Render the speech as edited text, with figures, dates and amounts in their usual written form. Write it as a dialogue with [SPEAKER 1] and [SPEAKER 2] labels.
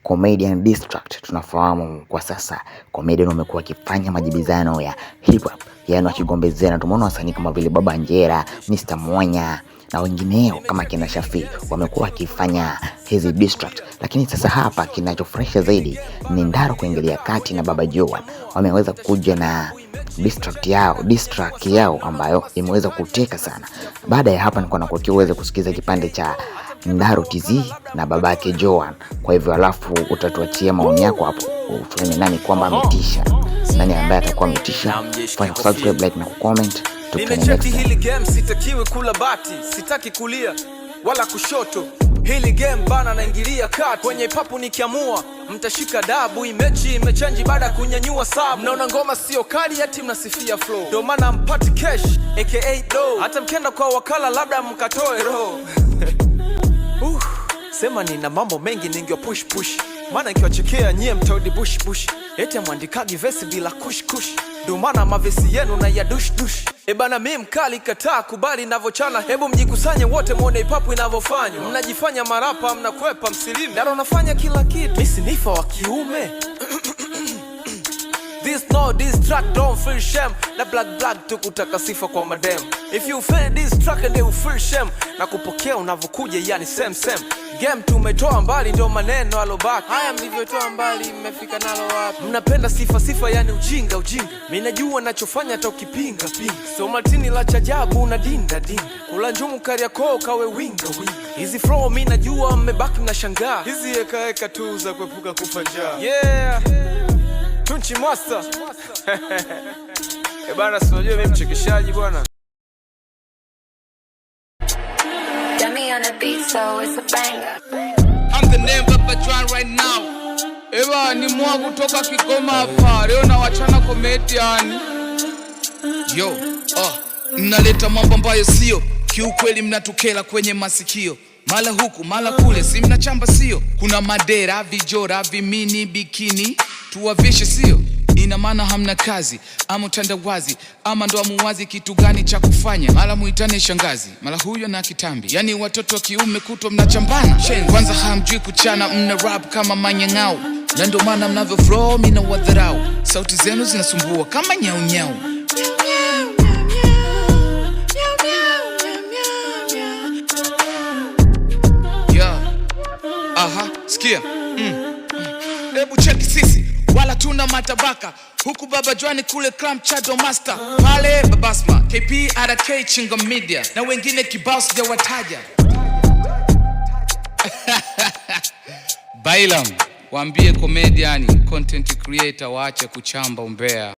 [SPEAKER 1] comedian distract. Tunafahamu kwa sasa comedian wamekuwa wakifanya majibizano ya hip hop, yani wakigombezana. Tumeona wasanii kama vile Baba Njera, Mr. Mwanya na wengineo kama kina Shafi wamekuwa wakifanya hizi distract. Lakini sasa hapa kinachofurahisha zaidi ni Ndaro kuingilia kati na Baba Joan. Wameweza kuja na distract yao ambayo imeweza kuteka sana. Baada ya hapa niko nakuachia uweze kusikiza kipande cha Ndaro TZ na babake Joan. Kwa hivyo alafu utatuachia maoni yako hapo. Tuone nani kwamba ametisha, nani ambaye atakuwa ametisha. Fanya subscribe, like na comment.
[SPEAKER 2] Nimecheki hili game, sitakiwi kula bati, sitaki kulia wala kushoto. Hili game bana naingilia kati, kwenye papu nikiamua mtashika dabu. Imechi imechange baada kunyanyua sabu. Mnaona ngoma sio kali ati mnasifia flow, ndio maana mpati cash aka do. Hata mkenda kwa wakala labda mkatoe roho. Sema nina mambo mengi ningyo push maana nikiwachekea nyie mtaudi bush. Ete mwandikagi vesi bila kush, ndio maana mavesi yenu na ya dush. Ebana mimi mkali kataa kubali navochana. Hebu mjikusanye wote muone ipapu inavofanywa. Mnajifanya marapa mnakwepa msilime, Ndaro nafanya kila kitu, mimi si nifa wa kiume. This track don't feel shame. Na black tukutaka sifa kwa madem. If you feel this track and they will feel shame. Na kupokea unavokuja yani same game tumetoa mbali ndio maneno alobaki. Haya mlivyotoa mbali mmefika nalo wapi? Mnapenda sifa yani ujinga. Mimi najua nachofanya hata ukipinga. So Martini la chajabu una dinda. Kula njumu Kariakoo kawe winga. Hizi flow mimi najua mmebaki na shangaa. Hizi eka tu za kuepuka kufa njaa. Yeah. Tunchi Master. Bana sijui mimi mchekeshaji bwana.
[SPEAKER 3] On the beat, so it's a banger.
[SPEAKER 4] I'm the name of Patron right now. Ewa ni mwa kutoka Kigoma hapa. Leo na wachana comedian. Yo, mnaleta mambo ambayo sio. Kiukweli mnatukela kwenye masikio. Mala huku, mala kule, si mnachamba sio. Kuna madera, vijora, vimini, bikini. Tuwavishe sio. Ina maana hamna kazi, ama utandawazi, ama ndo amuwazi kitu gani cha kufanya. Mala muitane shangazi, mala huyo na kitambi. Yani watoto wa kiume kutwa mnachambana. Kwanza hamjui kuchana, mna rap kama manyang'au. Na ndo maana mnavyo flow mina wadharau. Sauti zenu zinasumbua kama nyau. Yeah. Aha, sikia. Ebu cheki sisi wala tuna matabaka. Huku Baba Joan kule Clam Chado Master. Pale Babasma, KP, RK, Chinga Media. Na wengine kibao sijawataja. Bailam, waambie comedian, content creator waache kuchamba umbea.